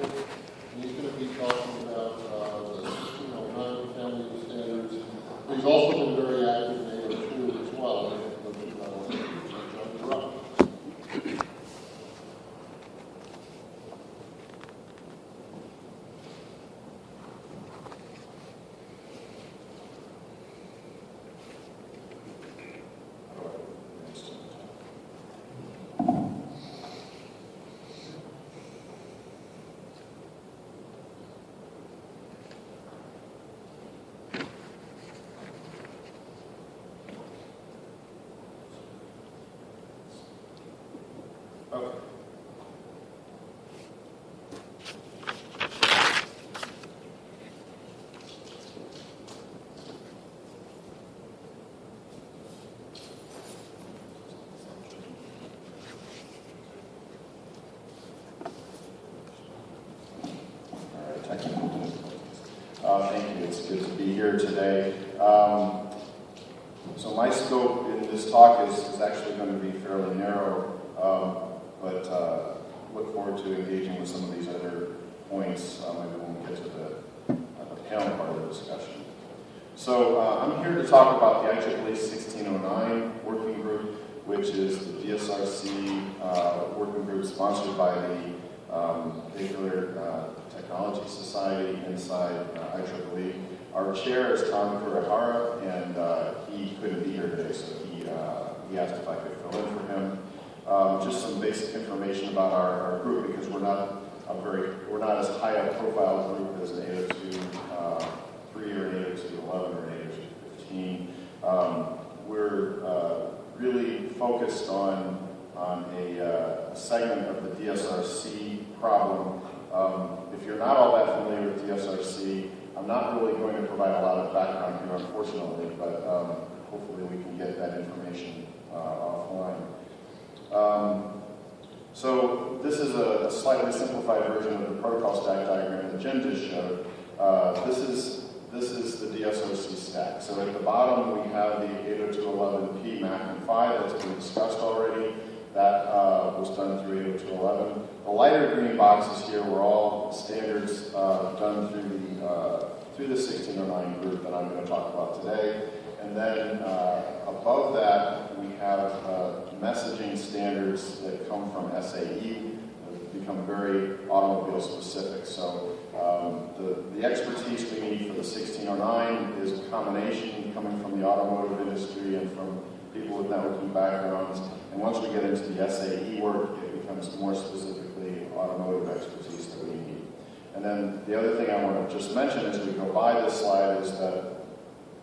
standard. And he's going to be talking about the 1609 family of standards. He's also been very active in 802 as well. John, you're up. Okay. Thank you. It's good to be here today. So my scope in this talk is actually going to be fairly narrow, but look forward to engaging with some of these other points maybe when we get to the panel part of the discussion. So I'm here to talk about the IEEE 1609 working group, which is the DSRC working group sponsored by the Nuclear Technology Society inside IEEE. Our chair is Tom Kurihara, and he couldn't be here today, so he asked if I could fill in for him. Just some basic information about our group, because we're not as high a profile group as an 802.3 or an 802.11 or an 802.15. We're really focused on a segment of the DSRC problem. If you're not all that familiar with DSRC, I'm not really going to provide a lot of background here, unfortunately, but hopefully we can get that information offline. So this is a slightly simplified version of the protocol stack diagram that Jim just showed. This is the DSRC stack. So at the bottom we have the 802.11p MAC and 5 that's been discussed already. That was done through 802.11. The lighter green boxes here were all standards done through the 1609 group that I'm going to talk about today. And then above that, we have messaging standards that come from SAE, that become very automobile specific. So the expertise we need for the 1609 is a combination coming from the automotive industry and from people with networking backgrounds. And once we get into the SAE work, it becomes more specifically automotive expertise that we need. And then the other thing I want to just mention as we go by this slide is that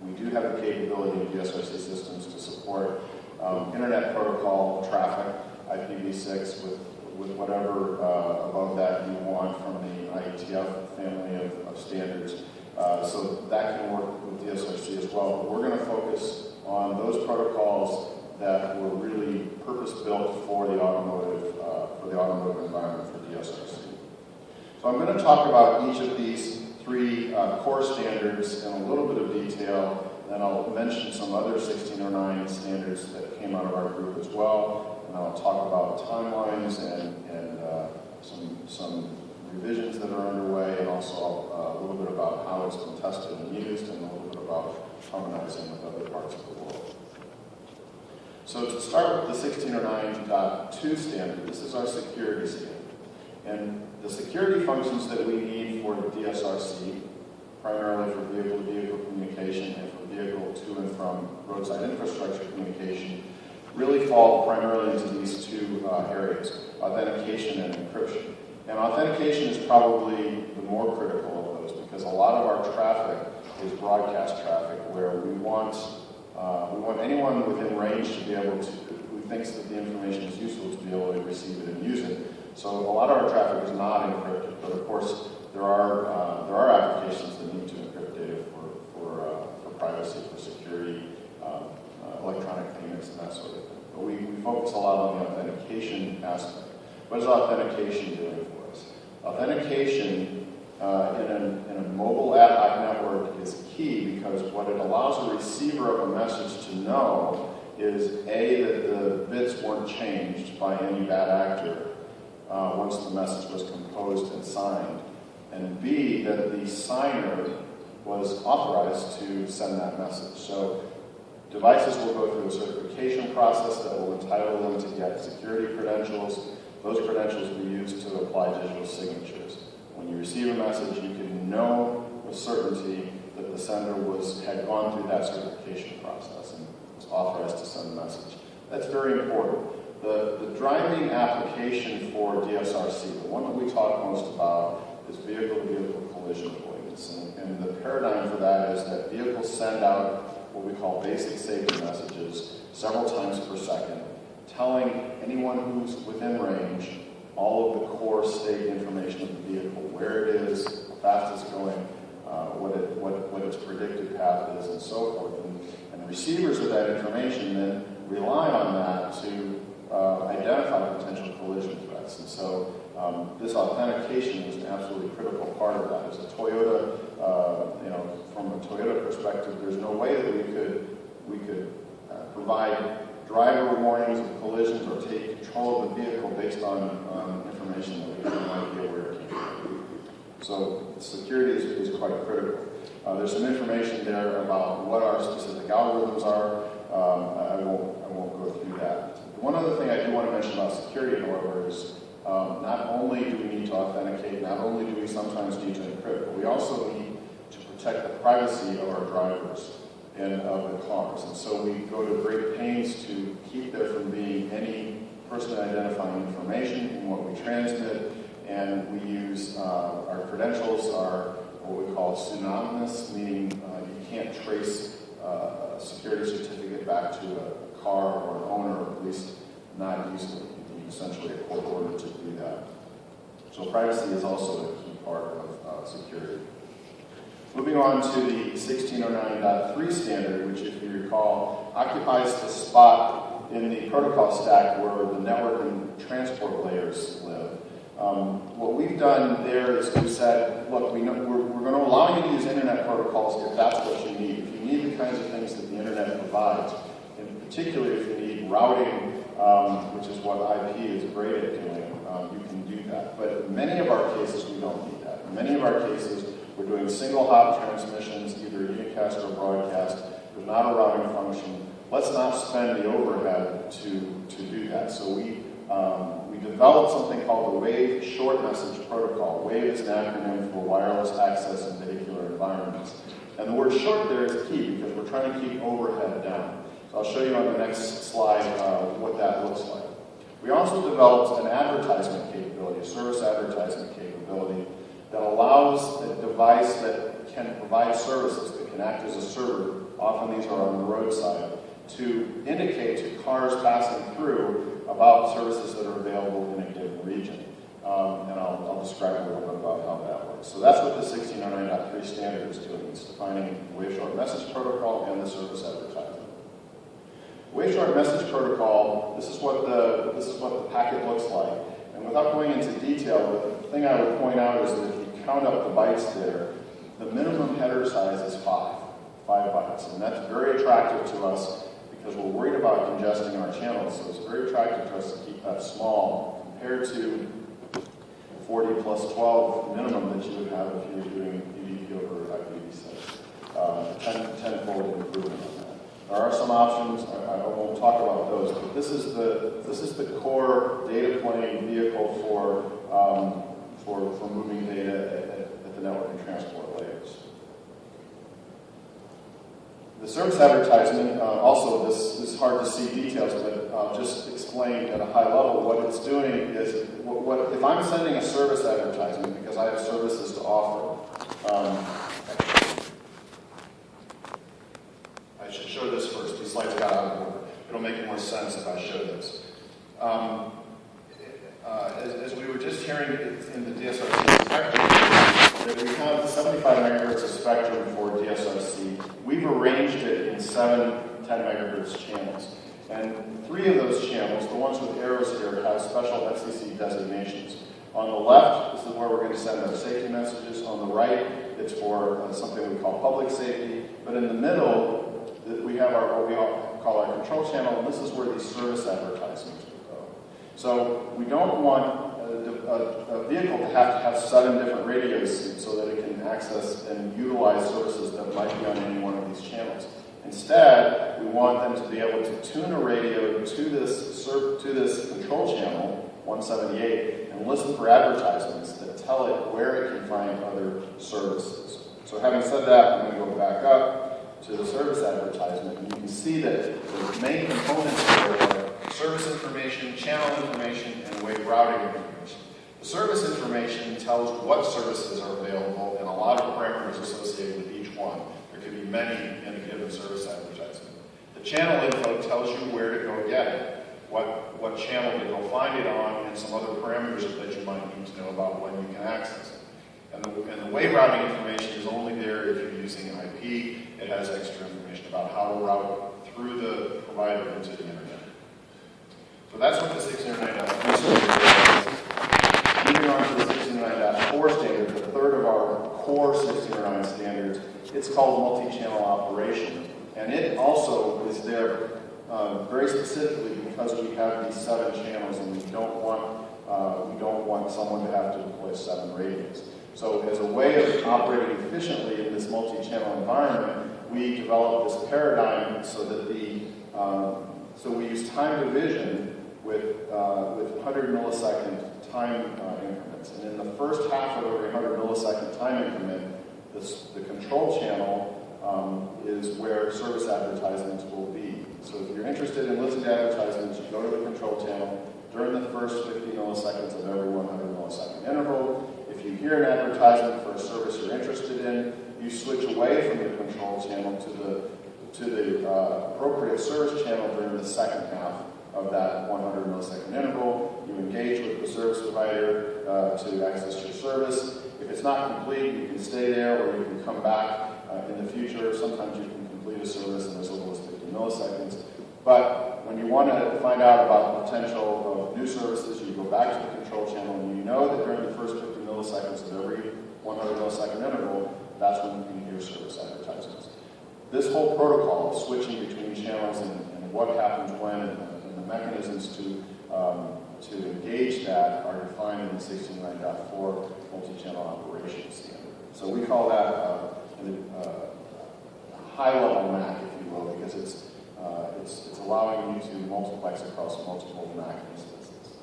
we do have the capability in DSRC systems to support internet protocol traffic, IPv6, with whatever above that you want from the IETF family of standards. So that can work with DSRC as well. But we're going to focus on those protocols that were really purpose-built for the automotive environment for DSRC. So I'm going to talk about each of these three core standards in a little bit of detail, then I'll mention some other 1609 standards that came out of our group as well, and I'll talk about timelines and some revisions that are underway, and also a little bit about how it's been tested and used, and a little bit about harmonizing with other parts of the world. So to start with the 1609.2 standard, this is our security standard. And the security functions that we need for the DSRC, primarily for vehicle-to-vehicle communication and for vehicle to and from roadside infrastructure communication, really fall primarily into these two areas, authentication and encryption. And authentication is probably the more critical of those, because a lot of our traffic is broadcast traffic where we want anyone within range to be able to, who thinks that the information is useful, to be able to receive it and use it. So a lot of our traffic is not encrypted, but of course there are applications that need to encrypt data for privacy, for security, electronic payments, and that sort of thing. But we focus a lot on the authentication aspect. What is authentication doing for us? Authentication in a mobile ad hoc network is key, because what it allows a receiver of a message to know is A, that the bits weren't changed by any bad actor, once the message was composed and signed, and B, that the signer was authorized to send that message. So devices will go through a certification process that will entitle them to get security credentials. Those credentials will be used to apply digital signatures. When you receive a message, you can know with certainty that the sender had gone through that certification process and was authorized to send the message. That's very important. The driving application for DSRC, the one that we talk most about, is vehicle-to-vehicle collision avoidance. And the paradigm for that is that vehicles send out what we call basic safety messages several times per second, telling anyone who's within range all of the core state information of the vehicle, where it is, how fast it's going, what its predicted path is, and so forth. And receivers of that information then rely on that to identify potential collision threats. And so this authentication is an absolutely critical part of that. As a Toyota, from a Toyota perspective, there's no way that we could provide driver warnings of collisions or take control of the vehicle based on information that we have no idea where it came from. So security is quite critical. There's some information there about what our specific algorithms are. I won't go through that. One other thing I do want to mention about security, however, is not only do we need to authenticate, not only do we sometimes need to encrypt, but we also need to protect the privacy of our drivers and of the cars. And so we go to great pains to keep there from being any personally identifying information in what we transmit, and we use our credentials are what we call synonymous, meaning you can't trace a security certificate back to a car or an owner, or at least not easily. You need essentially a court order to do that. So privacy is also a key part of security. Moving on to the 1609.3 standard, which, if you recall, occupies the spot in the protocol stack where the network and transport layers live. What we've done there is we've said, look, we're going to allow you to use internet protocols if that's what you need. If you need the kinds of things that the internet provides, in particular if you need routing, which is what IP is great at doing, you can do that. But in many of our cases, we don't need that. In many of our cases, we're doing single hop transmissions, either unicast or broadcast. There's not a routing function. Let's not spend the overhead to do that. So we developed something called the WAVE Short Message Protocol. WAVE is an acronym for Wireless Access in Vehicular Environments. And the word short there is key because we're trying to keep overhead down. So I'll show you on the next slide what that looks like. We also developed an advertisement capability, a service advertisement capability, that allows a device that can provide services, that can act as a server, often these are on the roadside, to indicate to cars passing through about services that are available in a given region. And I'll describe a little bit about how that works. So that's what the 1609.3 standard is doing. It's defining the Wave Short Message Protocol and the service advertisement. Wave Short Message Protocol, this is what the packet looks like. And without going into detail, the thing I would point out is that if you count up the bytes there, the minimum header size is 5 bytes. And that's very attractive to us because we're worried about congesting our channels. So it's very attractive to us to keep that small compared to 40 plus 12 minimum that you would have if you were doing UDP over IPv6. 10-fold improvement on that. There are some options. I won't talk about those, but this is the core data plane vehicle for moving data at the network and transport layers. The service advertisement, also this is hard to see details, but I'll just explain at a high level what it's doing is, if I'm sending a service advertisement because I have services to offer, I should show this first. These slides got out of order. It'll make more sense if I show this. As we were just hearing in the DSRC spectrum, that we have 75 megahertz of spectrum for DSRC. We've arranged it in 7 10 megahertz channels. And 3 of those channels, the ones with arrows here, have special FCC designations. On the left, this is where we're going to send our safety messages. On the right, it's for something we call public safety. But in the middle, we have what we call our control channel, and this is where these service advertisements will go. So we don't want a vehicle to have 7 different radios so that it can access and utilize services that might be on any one of these channels. Instead, we want them to be able to tune a radio to this control channel, 178, and listen for advertisements that tell it where it can find other services. So having said that, I'm going to go back up to the service advertisement, and you can see that the main components here are service information, channel information, and wave routing information. The service information tells what services are available and a lot of parameters associated with each one. There could be many in a given service advertisement. The channel info tells you where to go get it, what channel to go find it on, and some other parameters that you might need to know about when you can access it. And the wave routing information is only there if you're using IP. It has extra information about how to route through the provider into the internet. So that's what the 609.3 standard is. Moving on to the 609.4 standard, the third of our core 609 standards, it's called multi-channel operation. And it also is there very specifically because we have these 7 channels and we don't want someone to have to deploy 7 radios. So as a way of operating efficiently in this multi-channel environment, we developed this paradigm so that so we use time division with 100 millisecond time increments. And in the first half of every 100 millisecond time increment, the control channel is where service advertisements will be. So if you're interested in listening to advertisements, you go to the control channel during the first 50 milliseconds of every 100 millisecond interval. If you hear an advertisement for a service you're interested in, you switch away from the control channel to the appropriate service channel during the second half of that 100 millisecond interval. You engage with the service provider to access your service. If it's not complete, you can stay there or you can come back in the future. Sometimes you can complete a service in as little as 50 milliseconds. But when you want to find out about the potential of new services, you go back to the control channel and you know that during the first 50 milliseconds of every 100 millisecond interval, that's when you can hear service advertisements. This whole protocol of switching between channels and what happens when and the mechanisms to engage that are defined in the 609.4 multi-channel operations standard. So we call that a high-level MAC, if you will, because it's allowing you to multiplex across multiple MAC instances.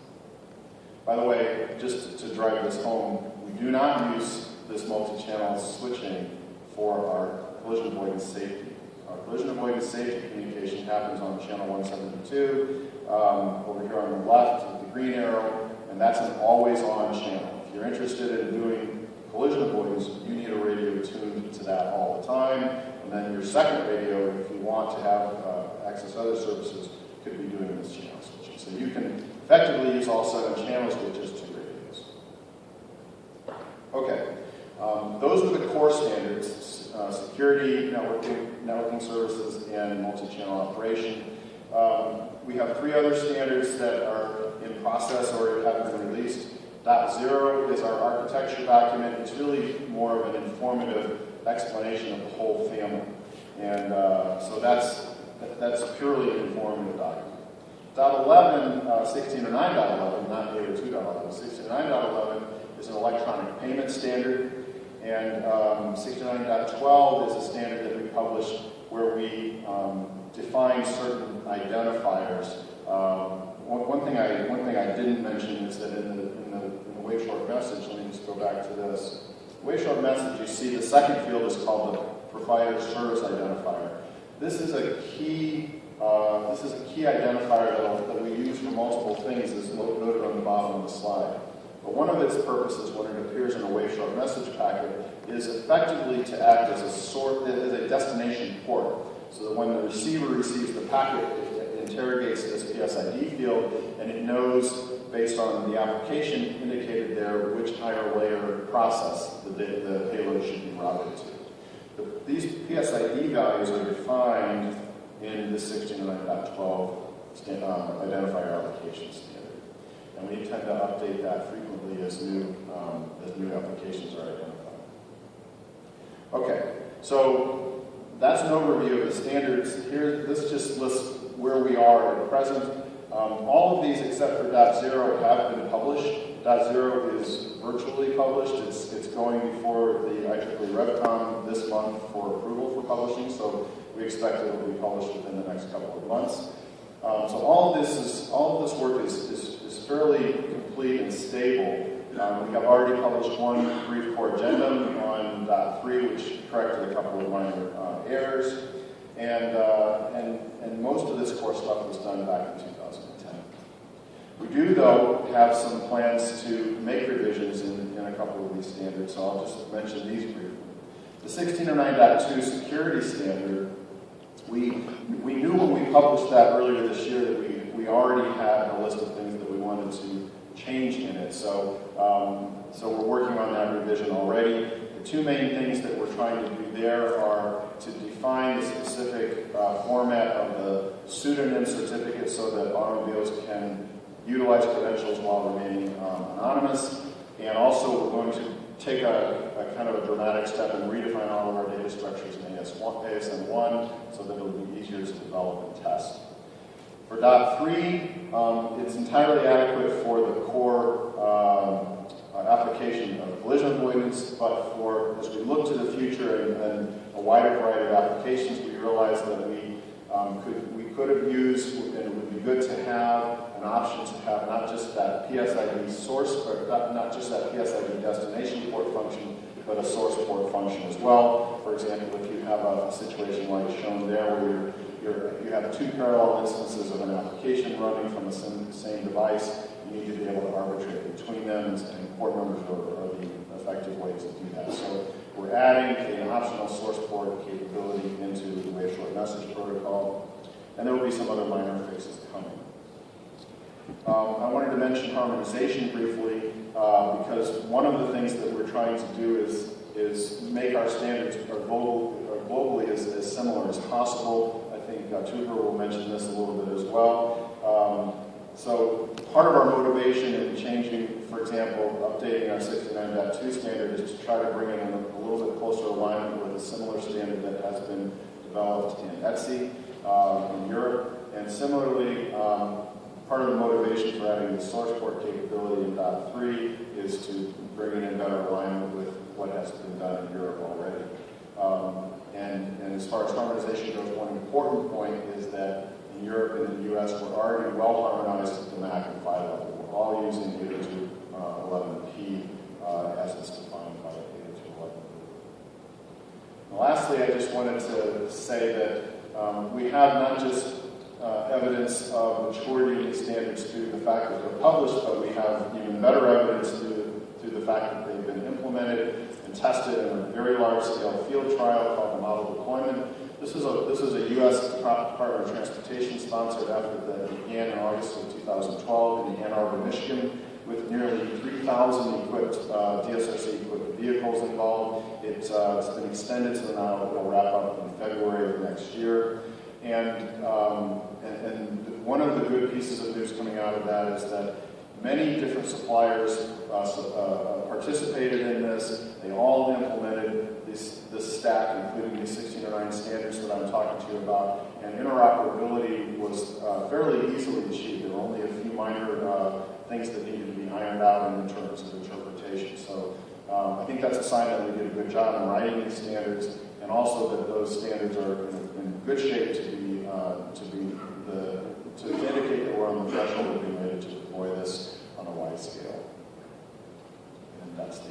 By the way, just to drive this home, we do not use this multi-channel switching for our collision avoidance safety. Our collision avoidance safety communication happens on channel 172, over here on the left with the green arrow, and that's an always-on channel. If you're interested in doing collision avoidance, you need a radio tuned to that all the time, and then your second radio, if you want to have access other services, could be doing this channel switching. So you can effectively use all 7 channels with just 2 radios. Okay, those are the core standards, security, networking services, and multi-channel operation. We have 3 other standards that are in process or have been released. .0 is our architecture document. It's really more of an informative explanation of the whole family. And so that's purely an informative document. .11, 1609.11, not 802.11, 1609.11 is an electronic payment standard. And 1609.12 is a standard that we published where we define certain identifiers. One thing I didn't mention is that in the wave short message, let me just go back to this. Wave short message, you see the second field is called the provider service identifier. This is a key identifier that we use for multiple things, as noted on the bottom of the slide. But one of its purposes when it appears in a wave short message packet is effectively to act as a destination port. So that when the receiver receives the packet, it interrogates this PSID field, and it knows, based on the application indicated there, which higher layer process the payload should be routed to. These PSID values are defined in the 1609.12 identifier application standard. And we tend to update that frequently as new applications are identified. Okay, so that's an overview of the standards. Here, this just lists where we are at present. All of these, except for .0, have been published .0 is virtually published. It's going before the IEEE RevCon this month for approval for publishing, so we expect it will be published within the next couple of months. So all of this work is fairly complete and stable. We have already published one brief core addendum on .3, which corrected a couple of minor errors, and most of this core stuff was done back in 2010. We do, though, have some plans to make revisions in a couple of these standards, so I'll just mention these briefly. The 1609.2 security standard, we knew when we published that earlier this year that we already had a list of things that we wanted to change in it. So we're working on that revision already. The two main things that we're trying to do there are to define the specific format of the pseudonym certificate so that automobiles can utilize credentials while remaining anonymous. And also we're going to take a kind of a dramatic step and redefine all of our data structures in ASM1 so that it'll be easier to develop and test. For .3, it's entirely adequate for the core application of collision avoidance, but as we look to the future and a wider variety of applications, we realize that we could have used, and it would be good to have an option to have not just that PSID source, or not just that PSID destination port function, but a source port function as well. For example, if you have a situation like shown there where you have two parallel instances of an application running from the same device, you need to be able to arbitrate between them, and port numbers are the effective ways to do that. So we're adding an optional source port capability into the Wave Short Message Protocol, and there will be some other minor fixes coming. I wanted to mention harmonization briefly, because one of the things that we're trying to do is make our standards globally as similar as possible. I think Tudor will mention this a little bit as well. So part of our motivation in changing, for example, updating our 69.2 standard is to try to bring it in a little bit closer alignment with a similar standard that has been developed in ETSI in Europe. And similarly, part of the motivation for adding the source port capability in .3 is to bring it in better alignment with what has been done in Europe already. And as far as harmonization goes, one important point is that in Europe and the US, we're already well harmonized at the MAC and PHY level. We're all using 802.11p as it's defined by 802.11. And lastly, I just wanted to say that we have not just evidence of maturity in these standards through the fact that they're published, but we have even better evidence through the fact that they've been implemented and tested in a very large-scale field trial called the Model Deployment. This is a U.S. Department of Transportation sponsored effort that began in August of 2012 in Ann Arbor, Michigan, with nearly 3,000 equipped DSRC-equipped vehicles involved. It's been extended, so now it will wrap up in February of next year. And one of the good pieces of news coming out of that is that many different suppliers participated in this. They all implemented this stack, including these 1609 standards that I'm talking to you about, and interoperability was fairly easily achieved. There were only a few minor things that needed to be ironed out in terms of interpretation. So I think that's a sign that we did a good job in writing these standards, and also that those standards are in good shape to indicate that we're on the threshold of being ready to deploy this on a wide scale. And that's the